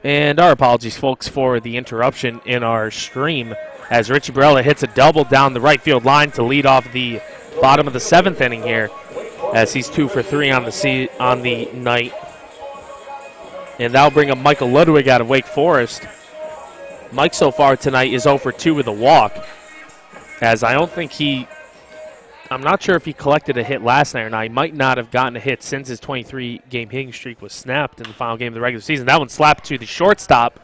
And our apologies, folks, for the interruption in our stream as Richie Barella hits a double down the right field line to lead off the bottom of the 7th inning here, as he's 2 for 3 on the night. And that'll bring up Michael Ludwig out of Wake Forest. Mike so far tonight is 0 for 2 with a walk, as I don't think I'm not sure if he collected a hit last night or not. He might not have gotten a hit since his 23-game hitting streak was snapped in the final game of the regular season. That one slapped to the shortstop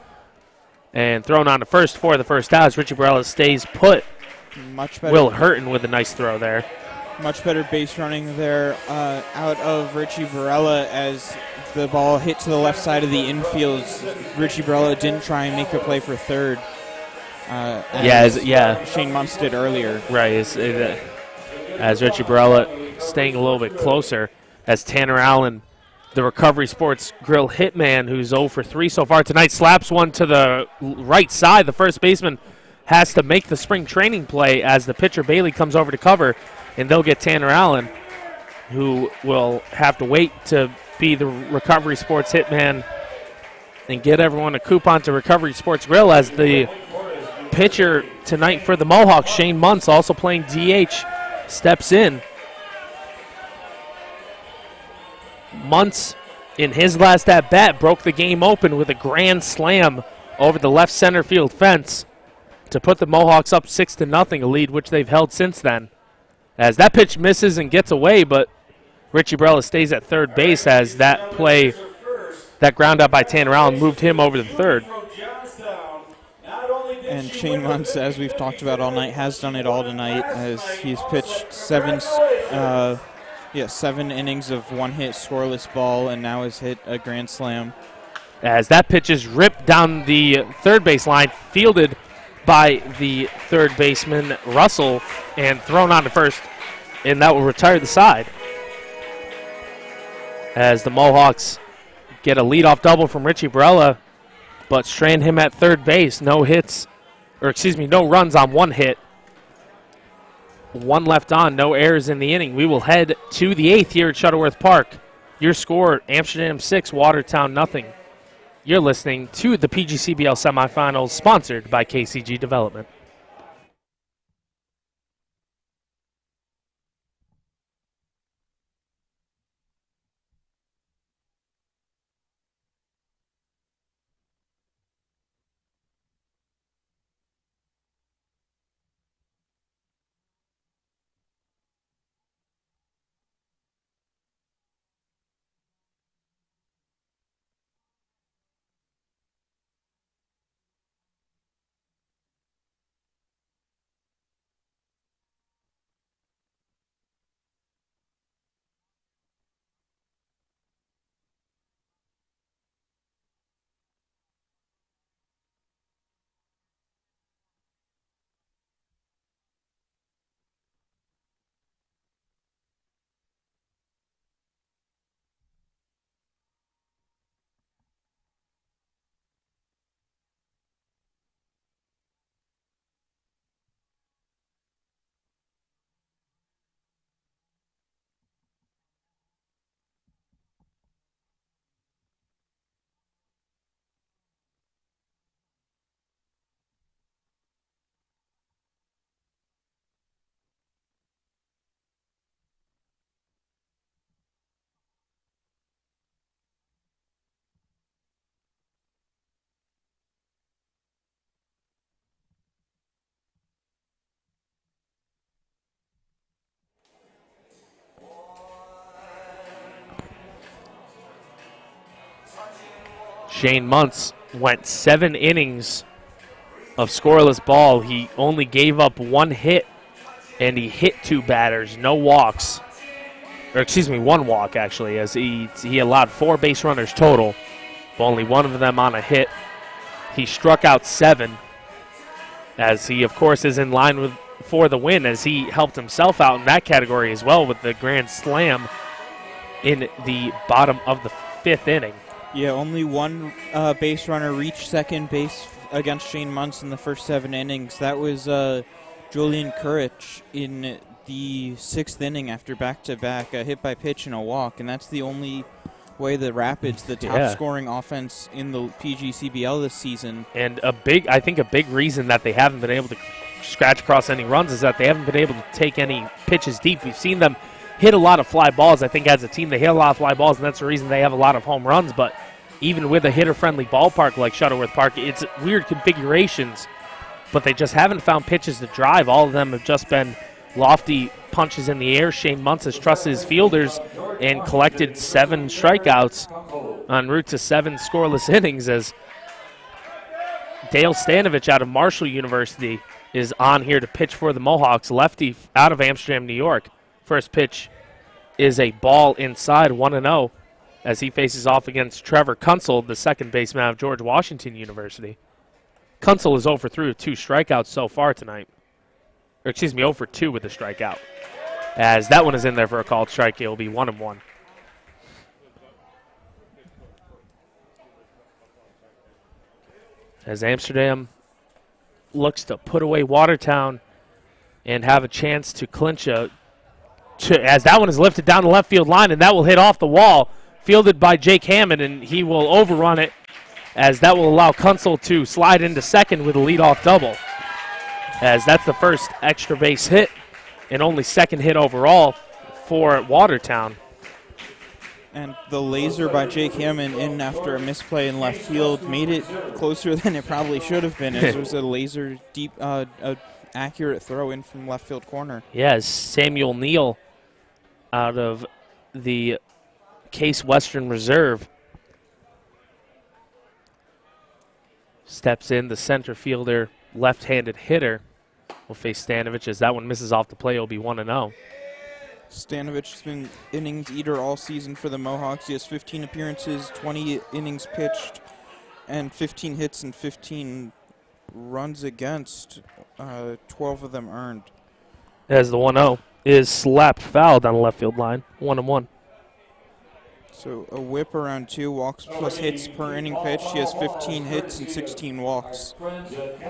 and thrown on to first for the first out as Richie Barella stays put. Much better. Will Hurton with a nice throw there. Much better base running there out of Richie Barella as the ball hit to the left side of the infield. Richie Barella didn't try and make a play for third. Shane Muntz did earlier. Right, as Richie Barella staying a little bit closer as Tanner Allen, the Recovery Sports Grill hitman, who's 0 for 3 so far tonight, slaps one to the right side. The first baseman has to make the spring training play as the pitcher Bailey comes over to cover, and they'll get Tanner Allen, who will have to wait to be the Recovery Sports hitman and get everyone a coupon to Recovery Sports Grill, as the pitcher tonight for the Mohawks, Shane Muntz, also playing DH, steps in. Muntz, in his last at-bat, broke the game open with a grand slam over the left center field fence to put the Mohawks up 6-0, a lead which they've held since then. As that pitch misses and gets away, but Richie Barella stays at third base as that play, that ground out by Tanner Allen, moved him over to third. And Shane Muntz, as we've talked about all night, has done it all tonight as he's pitched 7 innings of one-hit scoreless ball and now has hit a grand slam. As that pitch is ripped down the third base line, fielded by the third baseman, Russell, and thrown on to first, and that will retire the side. As the Mohawks get a leadoff double from Richie Barella, but strand him at third base. No runs on one hit. 1 left on, no errors in the inning. We will head to the 8th here at Shuttleworth Park. Your score, Amsterdam 6, Watertown nothing. You're listening to the PGCBL semifinals, sponsored by KCG Development. Shane Muntz went 7 innings of scoreless ball. He only gave up 1 hit, and he hit 2 batters, no walks. Or excuse me, 1 walk, actually, as he allowed 4 base runners total, but only 1 of them on a hit. He struck out 7, as he, of course, is in line for the win, as he helped himself out in that category as well with the grand slam in the bottom of the 5th inning. Yeah, only 1 base runner reached second base against Shane Muntz in the first 7 innings. That was Julian Courage in the 6th inning after back-to-back, a hit by pitch and a walk, and that's the only way the Rapids, the top scoring offense in the PGCBL this season. And I think a big reason that they haven't been able to scratch across any runs is that they haven't been able to take any pitches deep. We've seen them hit a lot of fly balls. I think as a team they hit a lot of fly balls, and that's the reason they have a lot of home runs. But even with a hitter-friendly ballpark like Shuttleworth Park, it's weird configurations, but they just haven't found pitches to drive. All of them have just been lofty punches in the air. Shane Muntz has trusted his fielders and collected 7 strikeouts en route to 7 scoreless innings as Dale Stanovich out of Marshall University is on here to pitch for the Mohawks. Lefty out of Amsterdam, New York. First pitch is a ball inside, 1-0, as he faces off against Trevor Kunsel, the second baseman out of George Washington University. Kunsel is 0 for 3 with 2 strikeouts so far tonight. Or excuse me, 0 for 2 with a strikeout. As that one is in there for a called strike, it will be 1-1. As Amsterdam looks to put away Watertown and have a chance to clinch as that one is lifted down the left field line, and that will hit off the wall, fielded by Jake Hammond, and he will overrun it, as that will allow Kunsel to slide into second with a leadoff double, as that's the first extra base hit and only second hit overall for Watertown. And the laser by Jake Hammond in after a misplay in left field made it closer than it probably should have been, as it was a laser deep, accurate throw in from left field corner. Yes, Samuel Neal out of the Case Western Reserve steps in. The center fielder, left-handed hitter, will face Stanovich as that one misses off the play. It'll be 1-0. Stanovich has been innings eater all season for the Mohawks. He has 15 appearances, 20 innings pitched, and 15 hits and 15 runs against, 12 of them earned. As the 1-0 is slapped foul down the left field line, 1-1. So a whip around 2 walks plus hits per inning pitched. He has 15 hits and 16 walks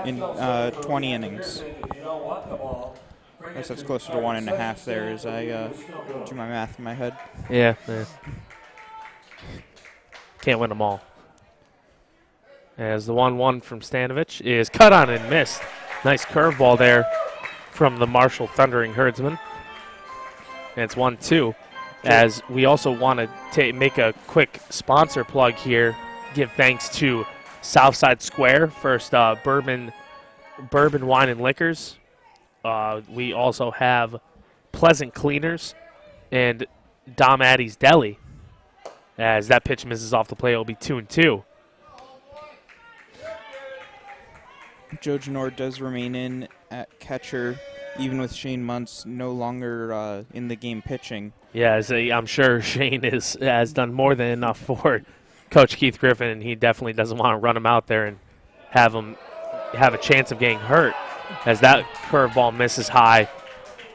in 20 innings. I guess that's closer to 1.5 there as I do my math in my head. Yeah. Can't win them all. As the 1-1 from Stanovich is cut on and missed. Nice curveball there from the Marshall Thundering Herdsman. And it's 1-2. As we also want to make a quick sponsor plug here. Give thanks to Southside Square, first Bourbon Wine and Liquors. We also have Pleasant Cleaners and Dom Addy's Deli. As that pitch misses off the plate, it will be 2-2. Joe Genord does remain in at catcher, even with Shane Muntz no longer in the game pitching. Yeah, I'm sure Shane has done more than enough for Coach Keith Griffin, and he definitely doesn't want to run him out there and have him have a chance of getting hurt, as that curveball misses high,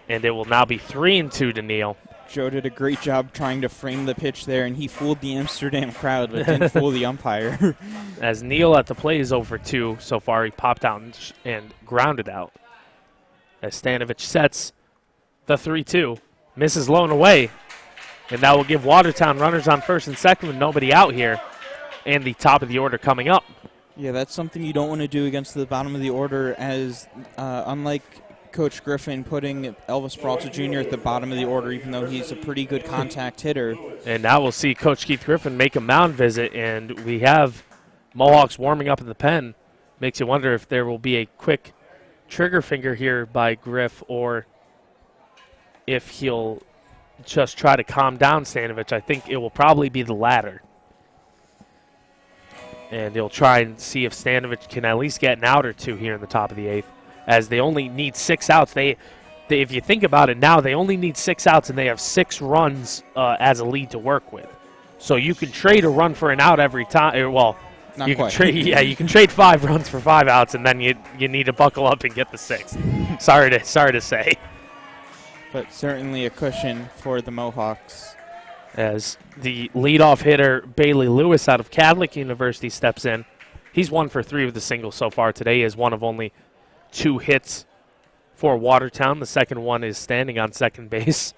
and it will now be 3-2 to Neal. Joe did a great job trying to frame the pitch there, and he fooled the Amsterdam crowd, but didn't fool the umpire. As Neal at the plate is 0 for 2 so far, he popped out and grounded out. As Stanovich sets the 3-2, misses low and away, and that will give Watertown runners on first and second with nobody out here, and the top of the order coming up. Yeah, that's something you don't want to do against the bottom of the order, as unlike Coach Griffin putting Elvis Peralta Jr. at the bottom of the order, even though he's a pretty good contact hitter. And now we'll see Coach Keith Griffin make a mound visit, and we have Mohawks warming up in the pen. Makes you wonder if there will be a quick trigger finger here by Griff, or if he'll just try to calm down Stanovich. I think it will probably be the latter. And he'll try and see if Stanovich can at least get an out or two here in the top of the 8th, as they only need 6 outs. They if you think about it now, they only need 6 outs, and they have 6 runs as a lead to work with. So you can trade a run for an out every time. Well, Not you quite. can trade. Yeah, you can trade 5 runs for 5 outs, and then you need to buckle up and get the 6th. sorry to say. But certainly a cushion for the Mohawks. As the leadoff hitter, Bailey Lewis out of Catholic University, steps in. He's 1 for 3 with a single so far today. He is one of only 2 hits for Watertown. The second one is standing on second base.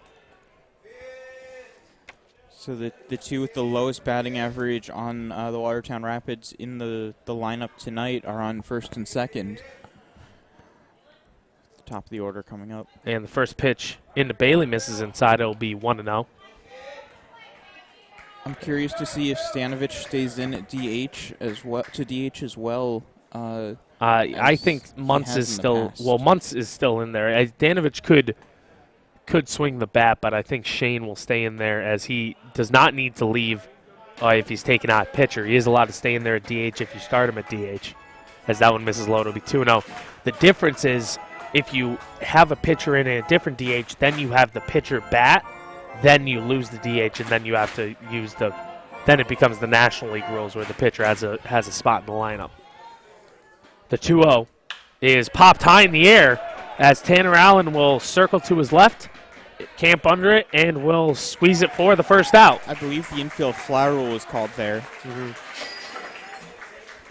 So the two with the lowest batting average on the Watertown Rapids in the lineup tonight are on first and second. The top of the order coming up. And the first pitch into Bailey misses inside. It'll be 1-0. I'm curious to see if Stanovich stays in at DH as well. I think Muntz is still Muntz is still in there. Danovich could swing the bat, but I think Shane will stay in there as he does not need to leave if he's taken out a pitcher. He is allowed to stay in there at DH if you start him at DH. As that one misses low, it'll be 2-0. The difference is if you have a pitcher in a different DH, then you have the pitcher bat, then you lose the DH, and then you have to use then it becomes the National League rules where the pitcher has a spot in the lineup. The 2-0 is popped high in the air as Tanner Allen will circle to his left, camp under it, and will squeeze it for the first out. I believe the infield fly rule was called there.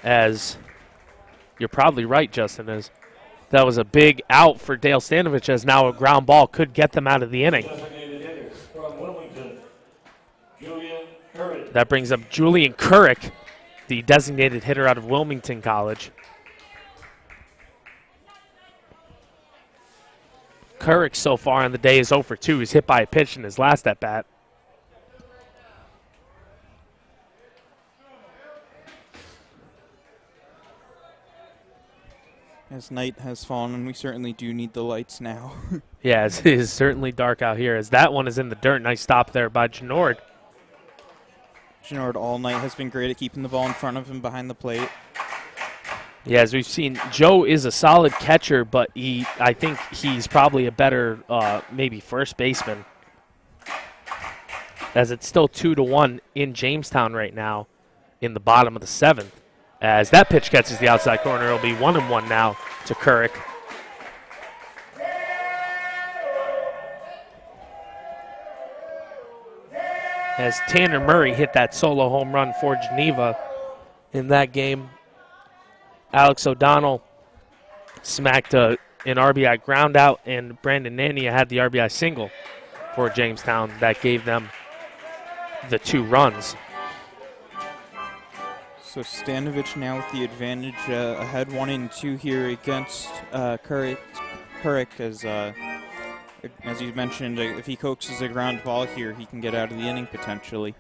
As you're probably right, Justin, as that was a big out for Dale Stanovich, as now a ground ball could get them out of the inning. That brings up Julian Couric, the designated hitter out of Wilmington College. Couric so far on the day is 0 for 2. He's hit by a pitch in his last at-bat. As night has fallen, and we certainly do need the lights now. Yeah, it is certainly dark out here, as that one is in the dirt. Nice stop there by Genord. Genord all night has been great at keeping the ball in front of him behind the plate. Yeah, as we've seen, Joe is a solid catcher, but I think he's probably a better maybe first baseman. As it's still 2-1 in Jamestown right now in the bottom of the 7th. As that pitch catches the outside corner, it'll be 1-1 now to Couric. As Tanner Murray hit that solo home run for Geneva in that game. Alex O'Donnell smacked an RBI ground out, and Brandon Nania had the RBI single for Jamestown that gave them the 2 runs. So Stanovich now with the advantage ahead 1-2 here against Couric as you mentioned, if he coaxes a ground ball here, he can get out of the inning potentially.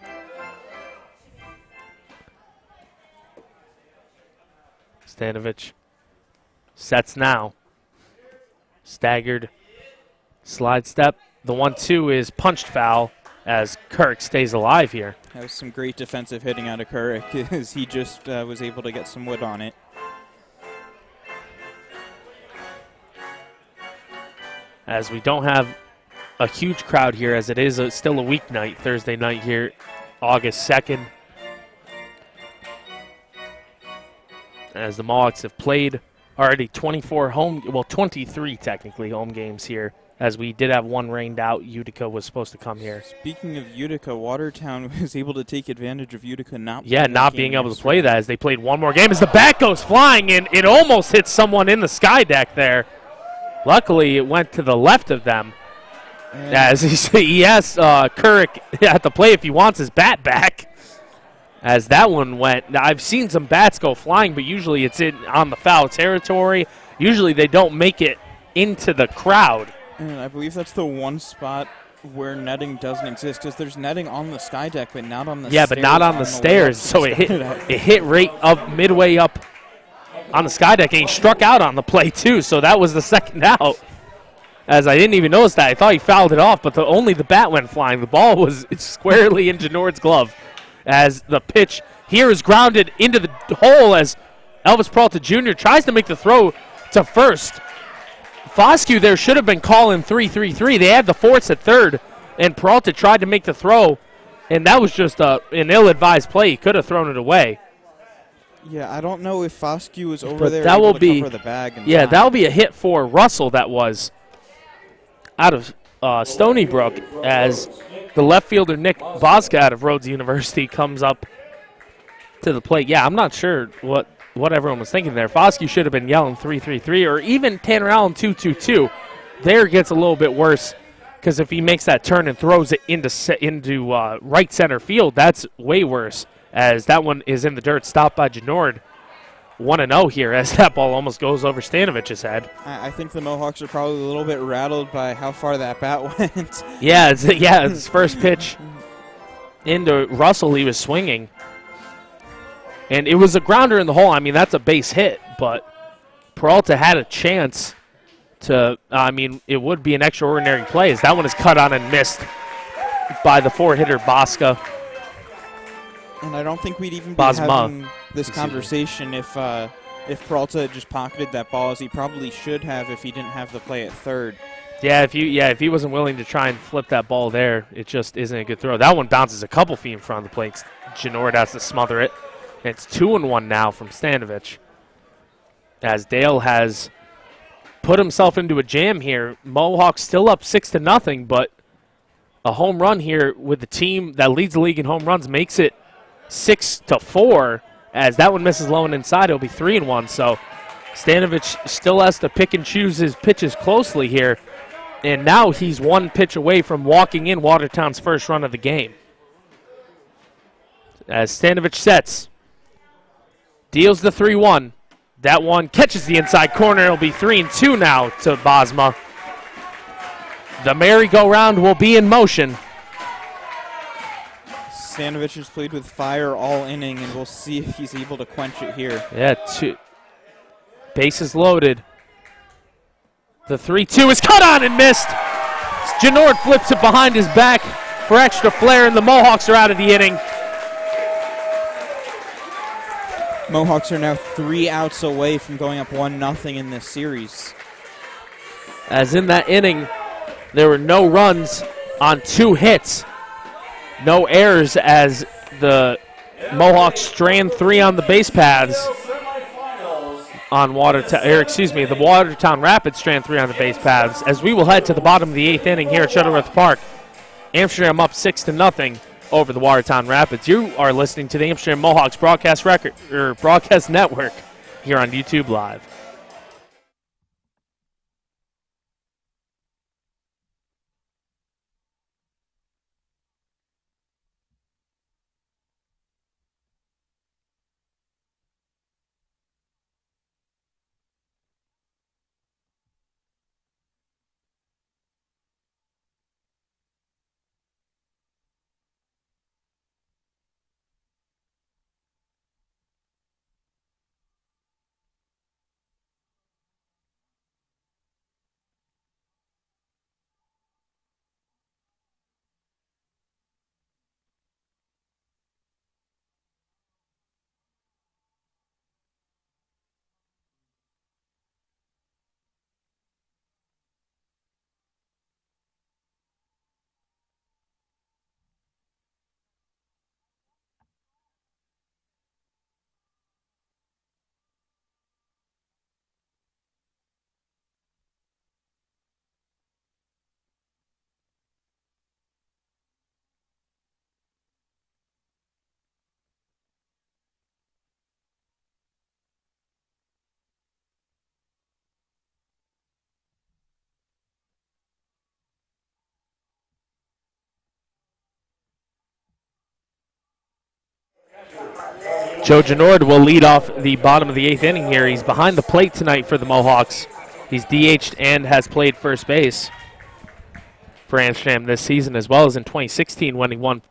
Stanovich sets now. Staggered slide step. The 1-2 is punched foul as Couric stays alive here. That was some great defensive hitting out of Couric as he just was able to get some wood on it. As we don't have a huge crowd here, as it is still a weeknight, Thursday night here, August 2nd. As the Mohawks have played already 23 technically home games here, as we did have one rained out. Utica was supposed to come here. Speaking of Utica, Watertown was able to take advantage of Utica not being able to play that, as they played one more game as the bat goes flying, and it almost hit someone in the sky deck there. Luckily, it went to the left of them. As he has Couric at the play if he wants his bat back. As that one went, now, I've seen some bats go flying, but usually it's on the foul territory. Usually they don't make it into the crowd. And I believe that's the one spot where netting doesn't exist, because there's netting on the sky deck, but not on the stairs. Yeah, but not on the stairs. So it hit right up midway up on the sky deck, and he struck out on the play too. So that was the second out. As I didn't even notice that. I thought he fouled it off, but only the bat went flying. The ball was squarely in Genord's glove. As the pitch here is grounded into the hole as Elvis Peralta Jr. tries to make the throw to first. Foscue there should have been calling 3-3-3. They had the force at third, and Peralta tried to make the throw, and that was just an ill-advised play. He could have thrown it away. Yeah, I don't know if Foscue was over there that will be cover the bag. Yeah, that will be a hit for Russell. That was out of Stony Brook, as the left fielder Nick Bosca out of Rhodes University comes up to the plate. Yeah, I'm not sure what everyone was thinking there. Foscue should have been yelling 3-3-3, or even Tanner Allen 2-2-2. There gets a little bit worse because if he makes that turn and throws it into right center field, that's way worse, as that one is in the dirt, stopped by Genord. 1-0 here as that ball almost goes over Stanovich's head. I think the Mohawks are probably a little bit rattled by how far that bat went. Yeah, it's his first pitch into Russell, he was swinging. And it was a grounder in the hole. I mean, that's a base hit, but Peralta had a chance to, it would be an extraordinary play, as that one is cut on and missed by the 4-hitter Bosca. And I don't think we'd even be having this conversation if Peralta had just pocketed that ball, as he probably should have if he didn't have the play at third. Yeah, if he wasn't willing to try and flip that ball there, it just isn't a good throw. That one bounces a couple feet in front of the plate. Genord has to smother it. And it's 2-1 now from Stanovich, as Dale has put himself into a jam here. Mohawks still up 6-0, but a home run here with the team that leads the league in home runs makes it 6-4. As that one misses low and inside, it'll be 3-1. So Stanovich still has to pick and choose his pitches closely here. And now he's one pitch away from walking in Watertown's first run of the game. As Stanovich sets, deals the 3-1. That one catches the inside corner. It'll be 3-2 now to Bosma. The merry-go-round will be in motion. Stanovich has played with fire all inning, and we'll see if he's able to quench it here. Yeah, bases loaded. The 3-2 is cut on and missed. Genord flips it behind his back for extra flair, and the Mohawks are out of the inning. Mohawks are now 3 outs away from going up 1-0 in this series. As in that inning, there were no runs on 2 hits. No errors, as the Mohawks strand 3 on the base paths on Watertown, the Watertown Rapids strand 3 on the base paths, as we will head to the bottom of the 8th inning here at Shuttleworth Park. Amsterdam up 6-0 over the Watertown Rapids. You are listening to the Amsterdam Mohawks broadcast network here on YouTube Live. Joe Genord will lead off the bottom of the 8th inning here. He's behind the plate tonight for the Mohawks. He's DH'd and has played first base for Amsterdam this season, as well as in 2016 when he won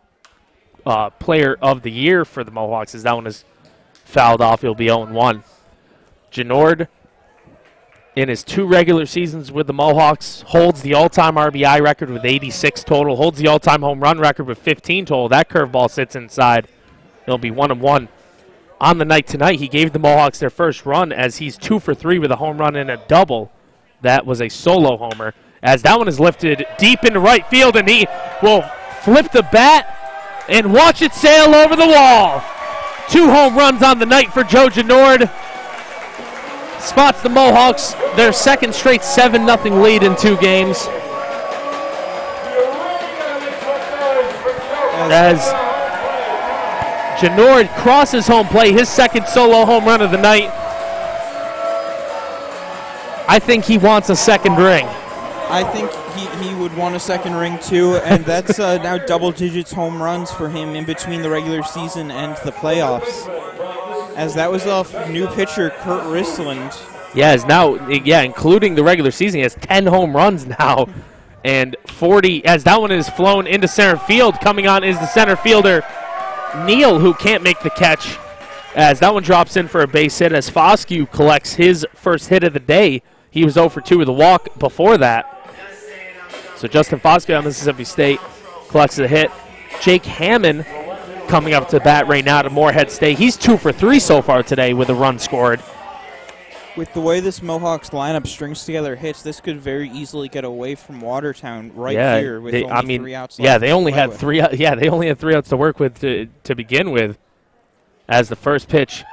Player of the Year for the Mohawks, as that one is fouled off. He'll be 0-1. Genord, in his 2 regular seasons with the Mohawks, holds the all-time RBI record with 86 total, holds the all-time home run record with 15 total. That curveball sits inside. He'll be 1-1. On the night tonight, he gave the Mohawks their first run, as he's 2 for 3 with a home run and a double. That was a solo homer, as that one is lifted deep into right field, and he will flip the bat and watch it sail over the wall. 2 home runs on the night for Joe Genord. Spots the Mohawks their second straight 7-0 lead in 2 games. As Genord crosses home plate, his second solo home run of the night. I think he wants a second ring. I think he would want a second ring too, and that's now double digits home runs for him in between the regular season and the playoffs. As that was off new pitcher Kurt Risland. Yeah, including the regular season, he has 10 home runs now. And 40, as that one is flown into center field. Coming on is the center fielder, Neal, who can't make the catch. As that one drops in for a base hit as Foscue collects his first hit of the day. He was 0 for 2 with a walk before that. So Justin Foscue on Mississippi State collects a hit. Jake Hammond coming up to bat right now to Morehead State. He's 2 for 3 so far today with a run scored. With the way this Mohawks lineup strings together hits, this could very easily get away from Watertown here with only 3 outs left. Yeah, they only had 3 outs to work with to begin with. As the first pitch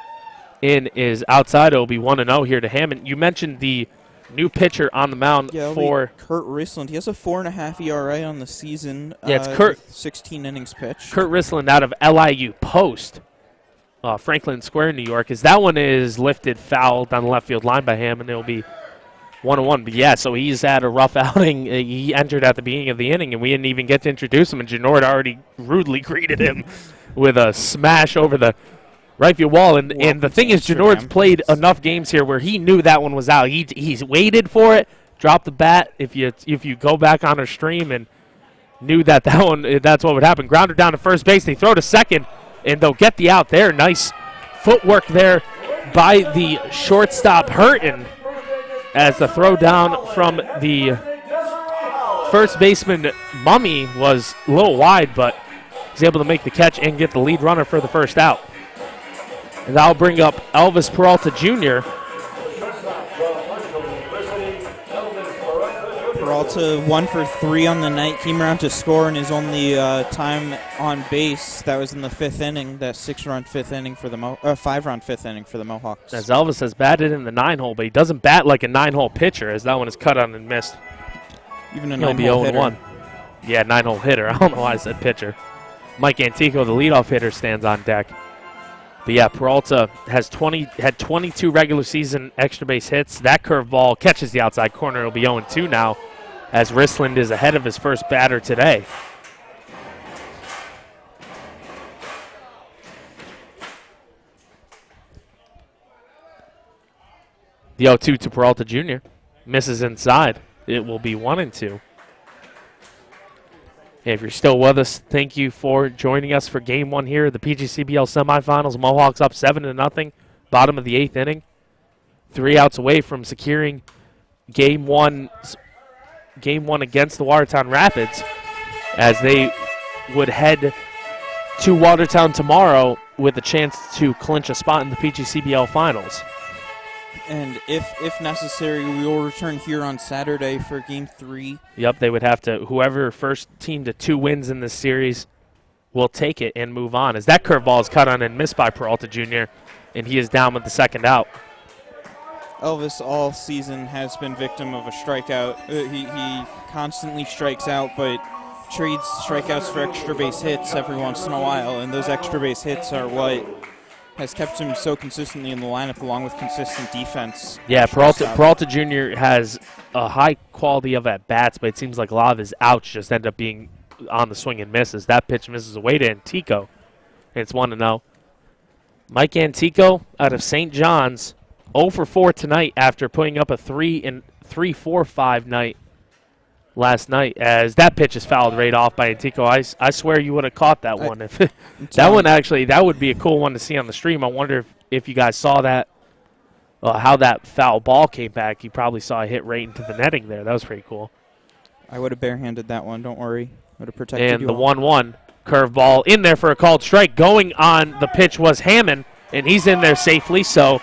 in is outside, it'll be 1-0 here to Hammond. You mentioned the new pitcher on the mound for Kurt Risland. He has a 4.5 ERA on the season. Yeah, it's Kurt. 16 innings pitched. Kurt Risland out of LIU Post, Franklin Square, New York. As that one is lifted foul down the left field line by Hammond, it'll be 1-1. But yeah, so he's had a rough outing. He entered at the beginning of the inning, and we didn't even get to introduce him. And Janord already rudely greeted him with a smash over the right field wall. And the thing is, Janord's played enough games here where he knew that one was out. He's waited for it, dropped the bat. If you go back on our stream and knew that's what would happen. Grounder down to first base. They throw to second, and they'll get the out there. Nice footwork there by the shortstop Hurton as the throw down from the first baseman Mummy was a little wide, but he's able to make the catch and get the lead runner for the first out. And that'll bring up Elvis Peralta Jr. Peralta 1 for 3 on the night, came around to score in his only time on base. That was in the 5th inning, that 5-run 5th inning for the Mohawks. As Elvis has batted in the 9-hole, but he doesn't bat like a 9-hole pitcher, as that one is cut on and missed. Even a 9-hole hitter. Yeah, 9-hole hitter. I don't know why I said pitcher. Mike Antico, the leadoff hitter, stands on deck. But yeah, Peralta had 22 regular season extra base hits. That curveball catches the outside corner. It'll be 0-2 now, as Risland is ahead of his first batter today. The 0-2 to Peralta Jr. misses inside. It will be 1-2. If you're still with us, thank you for joining us for Game 1 here, the PGCBL semifinals. Mohawks up 7-0, bottom of the 8th inning. 3 outs away from securing Game 1 against the Watertown Rapids, as they would head to Watertown tomorrow with a chance to clinch a spot in the PGCBL finals. And if necessary, we will return here on Saturday for Game 3. Yep, they would have to, whoever first team to 2 wins in this series will take it and move on. As that curveball is cut on and missed by Peralta Jr., and he is down with the second out. Elvis all season has been victim of a strikeout. He constantly strikes out, but trades strikeouts for extra base hits every once in a while, and those extra base hits are what has kept him so consistently in the lineup, along with consistent defense. Yeah, Peralta Jr. has a high quality of at-bats, but it seems like a lot of his outs just end up being on the swing and misses. That pitch misses away to Antico. It's 1-0. Mike Antico out of St. John's, 0 for 4 tonight after putting up a 3-4-5 night last night, as that pitch is fouled right off by Antico. I swear you would have caught that one. If that one actually, that would be a cool one to see on the stream. I wonder if you guys saw that, how that foul ball came back. You probably saw a hit right into the netting there. That was pretty cool. I would have barehanded that one. Don't worry. I would have protected you. And the 1-1 curveball in there for a called strike. Going on the pitch was Hammond, and he's in there safely, so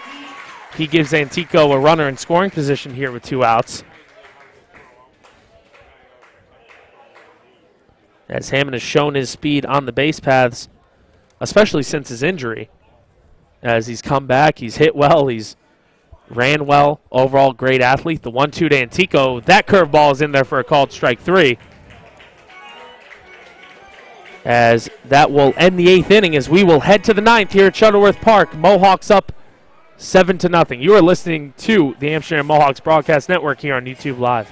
he gives Antico a runner in scoring position here with 2 outs. As Hammond has shown his speed on the base paths, especially since his injury. As he's come back, he's hit well, he's ran well, overall great athlete. The 1-2 to Antico, that curveball is in there for a called strike 3. As that will end the 8th inning, as we will head to the 9th here at Shuttleworth Park. Mohawks up 7-0. You are listening to the Amsterdam Mohawks Broadcast Network here on YouTube Live.